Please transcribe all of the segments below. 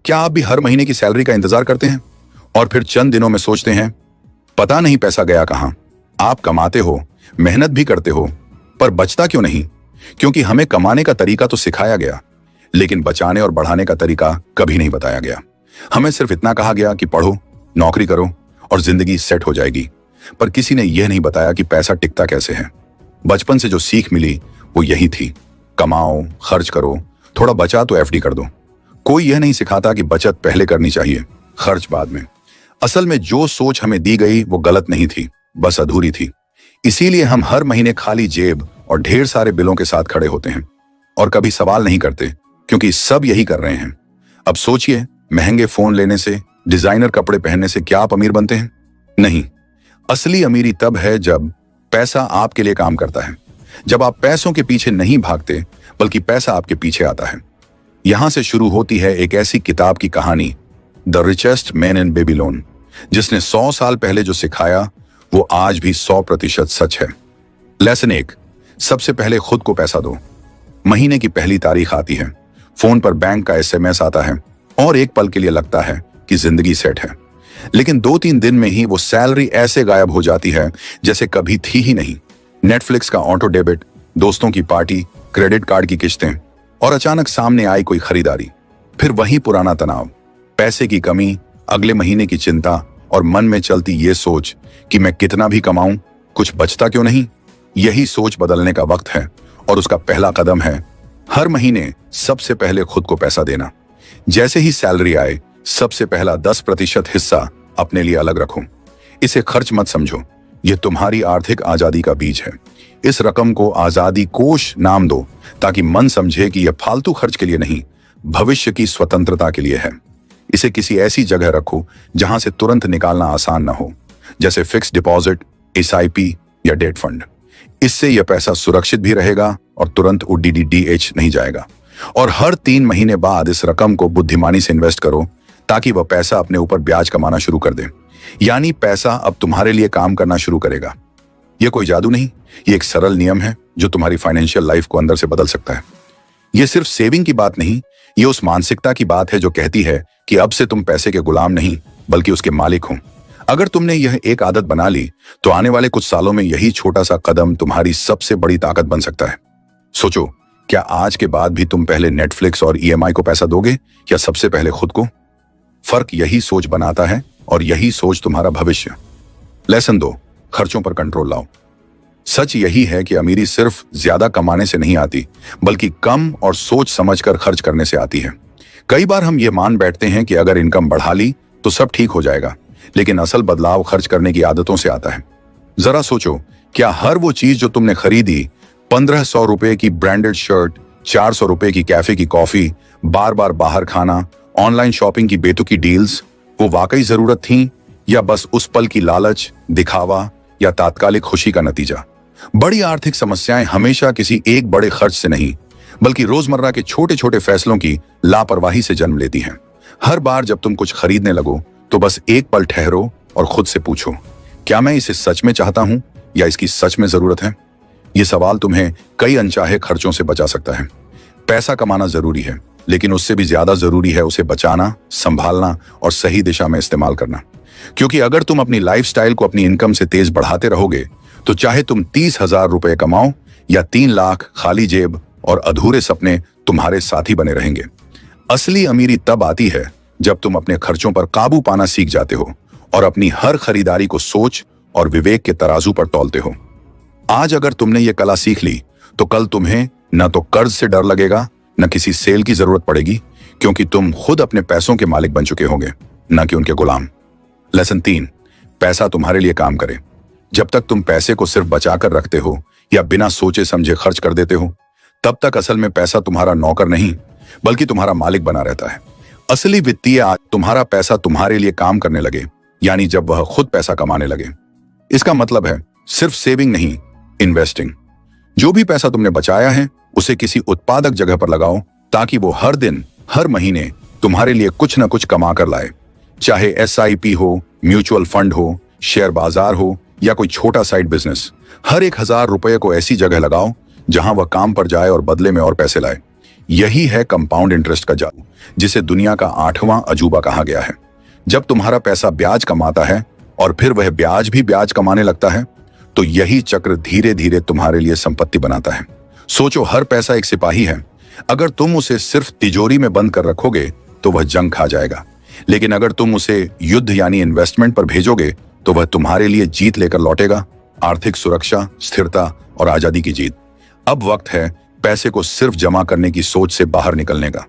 क्या आप भी हर महीने की सैलरी का इंतजार करते हैं और फिर चंद दिनों में सोचते हैं पता नहीं पैसा गया कहां? आप कमाते हो, मेहनत भी करते हो, पर बचता क्यों नहीं? क्योंकि हमें कमाने का तरीका तो सिखाया गया, लेकिन बचाने और बढ़ाने का तरीका कभी नहीं बताया गया। हमें सिर्फ इतना कहा गया कि पढ़ो, नौकरी करो और जिंदगी सेट हो जाएगी, पर किसी ने यह नहीं बताया कि पैसा टिकता कैसे है। बचपन से जो सीख मिली वो यही थी, कमाओ, खर्च करो, थोड़ा बचा तो एफडी कर दो। कोई यह नहीं सिखाता कि बचत पहले करनी चाहिए, खर्च बाद में। असल में जो सोच हमें दी गई वो गलत नहीं थी, बस अधूरी थी। इसीलिए हम हर महीने खाली जेब और ढेर सारे बिलों के साथ खड़े होते हैं और कभी सवाल नहीं करते, क्योंकि सब यही कर रहे हैं। अब सोचिए, महंगे फोन लेने से, डिजाइनर कपड़े पहनने से क्या आप अमीर बनते हैं? नहीं। असली अमीरी तब है जब पैसा आपके लिए काम करता है, जब आप पैसों के पीछे नहीं भागते बल्कि पैसा आपके पीछे आता है। यहां से शुरू होती है एक ऐसी किताब की कहानी, the richest man in Babylon, जिसने 100 साल पहले जो सिखाया वो आज भी 100% सच है। लेसन 1, सबसे पहले खुद को पैसा दो। महीने की पहली तारीख आती है, फोन पर बैंक का एसएमएस आता है और एक पल के लिए लगता है कि जिंदगी सेट है, लेकिन 2-3 दिन में ही वो सैलरी ऐसे गायब हो जाती है जैसे कभी थी ही नहीं। नेटफ्लिक्स का ऑटो डेबिट, दोस्तों की पार्टी, क्रेडिट कार्ड की किस्तें और अचानक सामने आई कोई खरीदारी। फिर वही पुराना तनाव, पैसे की कमी, अगले महीने की चिंता और मन में चलती ये सोच कि मैं कितना भी कमाऊं, कुछ बचता क्यों नहीं? यही सोच बदलने का वक्त है और उसका पहला कदम है हर महीने सबसे पहले खुद को पैसा देना। जैसे ही सैलरी आए, सबसे पहला 10% हिस्सा अपने लिए अलग रखो। इसे खर्च मत समझो, ये तुम्हारी आर्थिक आजादी का बीज है। इस रकम को आजादी कोष नाम दो, ताकि मन समझे कि यह फालतू खर्च के लिए नहीं, भविष्य की स्वतंत्रता के लिए है। इसे किसी ऐसी जगह रखो जहां से तुरंत निकालना आसान ना हो, जैसे फिक्स डिपॉजिट, एसआईपी या डेट फंड। इससे यह पैसा सुरक्षित भी रहेगा और तुरंत डीडीएच नहीं जाएगा। और हर 3 महीने बाद इस रकम को बुद्धिमानी से इन्वेस्ट करो, ताकि वह पैसा अपने ऊपर ब्याज कमाना शुरू कर दे। यानी पैसा अब तुम्हारे लिए काम करना शुरू करेगा। यह कोई जादू नहीं, ये एक सरल नियम है जो तुम्हारी फाइनेंशियल लाइफ को अंदर से बदल सकता है। यह सिर्फ सेविंग की बात नहीं, ये उस मानसिकता की बात है जो कहती है कि अब से तुम पैसे के गुलाम नहीं बल्कि उसके मालिक हो। अगर तुमने यह एक आदत बना ली तो आने वाले कुछ सालों में यही छोटा सा कदम तुम्हारी सबसे बड़ी ताकत बन सकता है। सोचो, क्या आज के बाद भी तुम पहले नेटफ्लिक्स और ईएमआई को पैसा दोगे या सबसे पहले खुद को? फर्क यही सोच बनाता है और यही सोच तुम्हारा भविष्य। लेसन 2, खर्चों पर कंट्रोल लाओ। सच यही है कि अमीरी सिर्फ ज्यादा कमाने से नहीं आती, बल्कि कम और सोच समझकर खर्च करने से आती है। कई बार हम ये मान बैठते हैं कि अगर इनकम बढ़ा ली तो सब ठीक हो जाएगा, लेकिन असल बदलाव खर्च करने की आदतों से आता है। जरा सोचो, क्या हर वो चीज जो तुमने खरीदी, 1500 रुपए की ब्रांडेड शर्ट, 400 रुपए की कैफे की कॉफी, बार बार बाहर खाना, ऑनलाइन शॉपिंग की बेतुकी डील्स, वो वाकई जरूरत थी या बस उस पल की लालच, दिखावा या तात्कालिक खुशी का नतीजा? बड़ी आर्थिक समस्याएं हमेशा किसी एक बड़े खर्च से नहीं, बल्कि रोजमर्रा के छोटे छोटे फैसलों की लापरवाही से जन्म लेती हैं। हर बार जब तुम कुछ खरीदने लगो तो बस एक पल ठहरो और खुद से पूछो, क्या मैं इसे सच में चाहता हूं या इसकी सच में जरूरत है? यह सवाल तुम्हें कई अनचाहे खर्चों से बचा सकता है। पैसा कमाना जरूरी है, लेकिन उससे भी ज्यादा जरूरी है उसे बचाना, संभालना और सही दिशा में इस्तेमाल करना। क्योंकि अगर तुम अपनी लाइफस्टाइल को अपनी इनकम से तेज बढ़ाते रहोगे तो चाहे तुम 30,000 रुपए कमाओ या 3 लाख, खाली जेब और अधूरे सपने तुम्हारे साथी बने रहेंगे। असली अमीरी तब आती है जब तुम अपने खर्चों पर काबू पाना सीख जाते हो और अपनी हर खरीदारी को सोच और विवेक के तराजू पर तौलते हो। आज अगर तुमने ये कला सीख ली तो कल तुम्हें न तो कर्ज से डर लगेगा, न किसी सेल की जरूरत पड़ेगी, क्योंकि तुम खुद अपने पैसों के मालिक बन चुके होंगे, न कि उनके गुलाम। लेसन 3, पैसा तुम्हारे लिए काम करे। जब तक तुम पैसे को सिर्फ बचाकर रखते हो या बिना सोचे समझे खर्च कर देते हो, तब तक असल में पैसा तुम्हारा नौकर नहीं बल्कि तुम्हारा मालिक बना रहता है। असली वित्तीय तुम्हारा पैसा तुम्हारे लिए काम करने लगे, यानी जब वह खुद पैसा कमाने लगे। इसका मतलब है सिर्फ सेविंग नहीं, इन्वेस्टिंग। जो भी पैसा तुमने बचाया है उसे किसी उत्पादक जगह पर लगाओ, ताकि वो हर दिन, हर महीने तुम्हारे लिए कुछ ना कुछ कमा कर लाए। चाहे एसआईपी हो, म्यूचुअल फंड हो, शेयर बाजार हो या कोई छोटा साइड बिजनेस, हर 1,000 रुपये को ऐसी जगह लगाओ जहां वह काम पर जाए और बदले में और पैसे लाए। यही है कंपाउंड इंटरेस्ट का जादू, जिसे दुनिया का 8वां अजूबा कहा गया है। जब तुम्हारा पैसा ब्याज कमाता है और फिर वह ब्याज भी ब्याज कमाने लगता है, तो यही चक्र धीरे धीरे तुम्हारे लिए संपत्ति बनाता है। सोचो, हर पैसा एक सिपाही है। अगर तुम उसे सिर्फ तिजोरी में बंद कर रखोगे तो वह जंग खा जाएगा, लेकिन अगर तुम उसे युद्ध यानी इन्वेस्टमेंट पर भेजोगे तो वह तुम्हारे लिए जीत लेकर लौटेगा। आर्थिक सुरक्षा, स्थिरता और आजादी की जीत। अब वक्त है पैसे को सिर्फ जमा करने की सोच से बाहर निकलने का।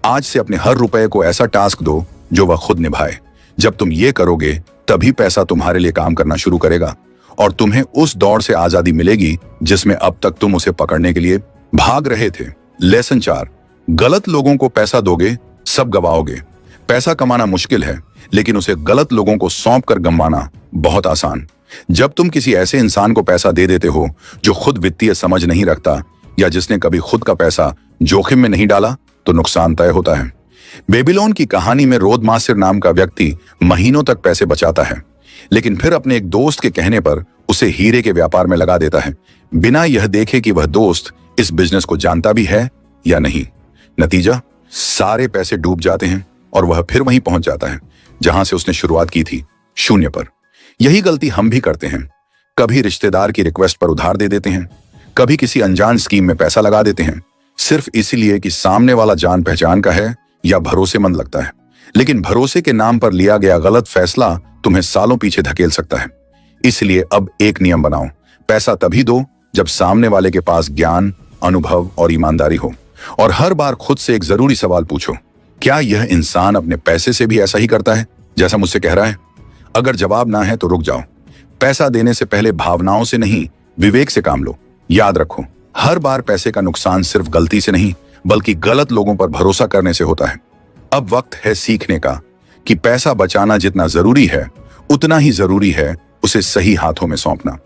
आज से अपने हर रुपए को ऐसा टास्क दो जो वह खुद निभाए। जब तुम ये करोगे तभी पैसा तुम्हारे लिए काम करना शुरू करेगा और तुम्हें उस दौड़ से आजादी मिलेगी जिसमें अब तक तुम उसे पकड़ने के लिए भाग रहे थे। लेसन 4, गलत लोगों को पैसा दोगे सब गवाओगे। पैसा कमाना मुश्किल है, लेकिन उसे गलत लोगों को सौंप कर गंवाना बहुत आसान। जब तुम किसी ऐसे इंसान को पैसा दे देते हो जो खुद वित्तीय समझ नहीं रखता या जिसने कभी खुद का पैसा जोखिम में नहीं डाला, तो नुकसान तय होता है। बेबीलोन की कहानी में रोदमासिर नाम का व्यक्ति महीनों तक पैसे बचाता है, लेकिन फिर अपने एक दोस्त के कहने पर उसे हीरे के व्यापार में लगा देता है, बिना यह देखे कि वह दोस्त इस बिजनेस को जानता भी है या नहीं। नतीजा, सारे पैसे डूब जाते हैं और वह फिर वहीं पहुंच जाता है जहां से उसने शुरुआत की थी, शून्य पर। यही गलती हम भी करते हैं। कभी रिश्तेदार की रिक्वेस्ट पर उधार दे देते हैं, कभी किसी अनजान स्कीम में पैसा लगा देते हैं, सिर्फ इसीलिए कि सामने वाला जान पहचान का है या भरोसेमंद लगता है। लेकिन भरोसे के नाम पर लिया गया गलत फैसला तुम्हें सालों पीछे धकेल सकता है। इसलिए अब एक नियम बनाओ, पैसा तभी दो जब सामने वाले के पास ज्ञान, अनुभव और ईमानदारी हो। और हर बार खुद से एक जरूरी सवाल पूछो, क्या यह इंसान अपने पैसे से भी ऐसा ही करता है जैसा मुझसे कह रहा है? अगर जवाब ना है तो रुक जाओ। पैसा देने से पहले भावनाओं से नहीं, विवेक से काम लो। याद रखो, हर बार पैसे का नुकसान सिर्फ गलती से नहीं, बल्कि गलत लोगों पर भरोसा करने से होता है। अब वक्त है सीखने का कि पैसा बचाना जितना जरूरी है, उतना ही जरूरी है उसे सही हाथों में सौंपना।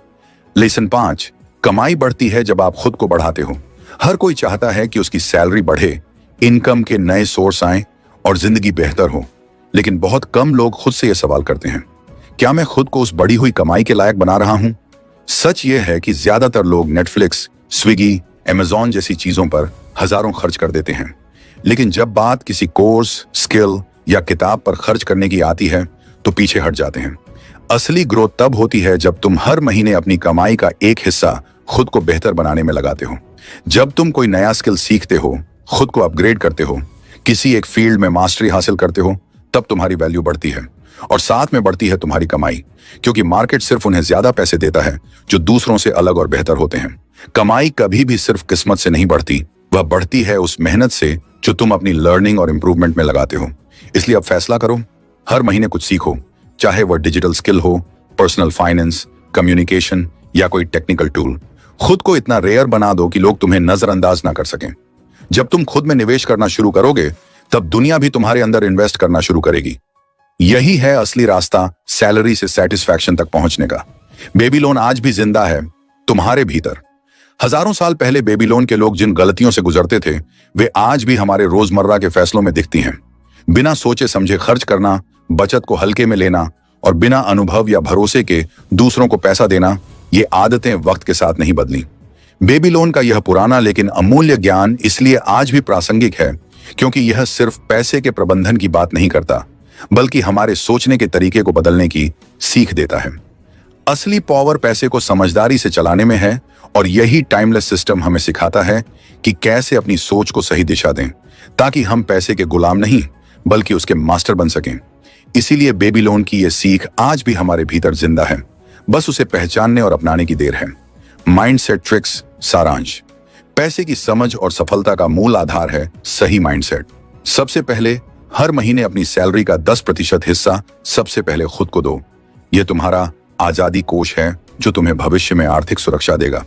लेसन 5, कमाई बढ़ती है जब आप खुद को बढ़ाते हो। हर कोई चाहता है कि उसकी सैलरी बढ़े, इनकम के नए सोर्स आए और जिंदगी बेहतर हो, लेकिन बहुत कम लोग खुद से यह सवाल करते हैं, क्या मैं खुद को उस बढ़ी हुई कमाई के लायक बना रहा हूं? सच यह है कि ज्यादातर लोग नेटफ्लिक्स, स्विगी, अमेज़न जैसी चीजों पर हजारों खर्च कर देते हैं, लेकिन जब बात किसी कोर्स, स्किल या किताब पर खर्च करने की आती है तो पीछे हट जाते हैं। असली ग्रोथ तब होती है जब तुम हर महीने अपनी कमाई का एक हिस्सा खुद को बेहतर बनाने में लगाते हो। जब तुम कोई नया स्किल सीखते हो, खुद को अपग्रेड करते हो, किसी एक फील्ड में मास्टरी हासिल करते हो, तब तुम्हारी वैल्यू बढ़ती है और साथ में बढ़ती है तुम्हारी कमाई, क्योंकि मार्केट सिर्फ उन्हें ज्यादा पैसे देता है जो दूसरों से अलग और बेहतर होते हैं। कमाई कभी भी सिर्फ किस्मत से नहीं बढ़ती, वह बढ़ती है उस मेहनत से जो तुम अपनी लर्निंग और इंप्रूवमेंट में लगाते हो। इसलिए अब फैसला करो, हर महीने कुछ सीखो, चाहे वह डिजिटल स्किल हो, पर्सनल फाइनेंस, कम्युनिकेशन या कोई टेक्निकल टूल। खुद को इतना रेयर बना दो कि लोग तुम्हें नजरअंदाज ना कर सकें। जब तुम खुद में निवेश करना शुरू करोगे, तब दुनिया भी तुम्हारे अंदर इन्वेस्ट करना शुरू करेगी। यही है असली रास्ता सैलरी से सेटिस्फैक्शन तक पहुंचने का। बेबीलोन आज भी जिंदा है तुम्हारे भीतर। हजारों साल पहले बेबीलोन के लोग जिन गलतियों से गुजरते थे, वे आज भी हमारे रोजमर्रा के फैसलों में दिखती हैं। बिना सोचे समझे खर्च करना, बचत को हल्के में लेना और बिना अनुभव या भरोसे के दूसरों को पैसा देना, ये आदतें वक्त के साथ नहीं बदली। बेबीलोन का यह पुराना लेकिन अमूल्य ज्ञान इसलिए आज भी प्रासंगिक है क्योंकि यह सिर्फ पैसे के प्रबंधन की बात नहीं करता, बल्कि हमारे सोचने के तरीके को बदलने की सीख देता है। असली पावर पैसे को समझदारी से चलाने में है और यही टाइमलेस सिस्टम हमें सिखाता है कि कैसे अपनी सोच को सही दिशा दें ताकि हम पैसे के गुलाम नहीं बल्कि उसके मास्टर बन सकें। इसीलिए बेबीलोन की यह सीख आज भी हमारे भीतर जिंदा है, बस उसे पहचानने और अपनाने की देर है। माइंडसेट ट्रिक्स सारांश। पैसे की समझ और सफलता का मूल आधार है सही माइंडसेट। सबसे पहले हर महीने अपनी सैलरी का 10% हिस्सा सबसे पहले खुद को दो। यह तुम्हारा आजादी कोष है जो तुम्हें भविष्य में आर्थिक सुरक्षा देगा।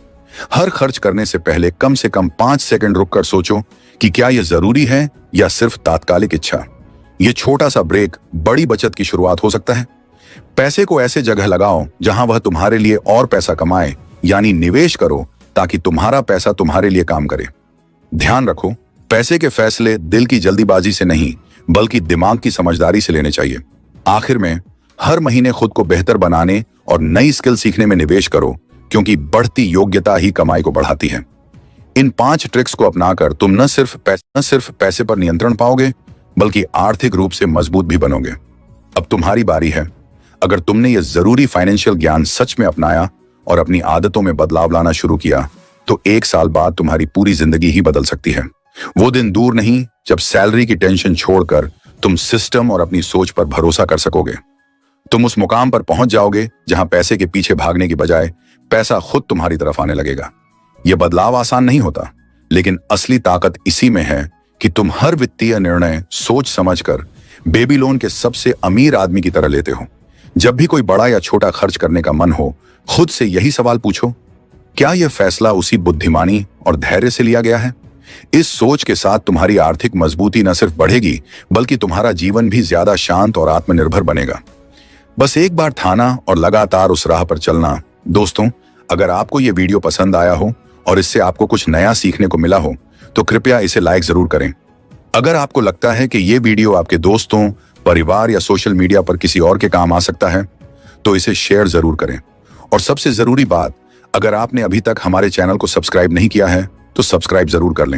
हर खर्च करने से पहले कम से कम 5 सेकंड रुककर सोचो कि क्या यह जरूरी है या सिर्फ तात्कालिक इच्छा। यह छोटा सा ब्रेक बड़ी बचत की शुरुआत हो सकता है। पैसे को ऐसे जगह लगाओ जहां वह तुम्हारे लिए और पैसा कमाए, यानी निवेश करो ताकि तुम्हारा पैसा तुम्हारे लिए काम करे। ध्यान रखो, पैसे के फैसले दिल की जल्दीबाजी से नहीं बल्कि दिमाग की समझदारी से लेने चाहिए। आखिर में हर महीने खुद को बेहतर बनाने और नई स्किल सीखने में निवेश करो क्योंकि बढ़ती योग्यता ही कमाई को बढ़ाती है। इन 5 ट्रिक्स को अपनाकर तुम न सिर्फ पैसे पर नियंत्रण पाओगे, बल्कि आर्थिक रूप से मजबूत भी बनोगे। अब तुम्हारी बारी है। अगर तुमने ये जरूरी फाइनेंशियल ज्ञान सच में अपनाया और अपनी आदतों में बदलाव लाना शुरू किया, तो 1 साल बाद तुम्हारी पूरी जिंदगी ही बदल सकती है। वो दिन दूर नहीं जब सैलरी की टेंशन छोड़कर तुम सिस्टम और अपनी सोच पर भरोसा कर सकोगे। तुम उस मुकाम पर पहुंच जाओगे जहां पैसे के पीछे भागने की बजाय पैसा खुद तुम्हारी तरफ आने लगेगा। यह बदलाव आसान नहीं होता, लेकिन असली ताकत इसी में है कि तुम हर वित्तीय निर्णय सोच समझकर बेबीलोन के सबसे अमीर आदमी की तरह लेते हो। जब भी कोई बड़ा या छोटा खर्च करने का मन हो, खुद से यही सवाल पूछो, क्या यह फैसला उसी बुद्धिमानी और धैर्य से लिया गया है? इस सोच के साथ तुम्हारी आर्थिक मजबूती न सिर्फ बढ़ेगी, बल्कि तुम्हारा जीवन भी ज्यादा शांत और आत्मनिर्भर बनेगा। बस एक बार ठाना और लगातार उस राह पर चलना। दोस्तों, अगर आपको यह वीडियो पसंद आया हो और इससे आपको कुछ नया सीखने को मिला हो, तो कृपया इसे लाइक जरूर करें। अगर आपको लगता है कि यह वीडियो आपके दोस्तों, परिवार या सोशल मीडिया पर किसी और के काम आ सकता है, तो इसे शेयर जरूर करें। और सबसे जरूरी बात, अगर आपने अभी तक हमारे चैनल को सब्सक्राइब नहीं किया है, तो सब्सक्राइब जरूर कर लें।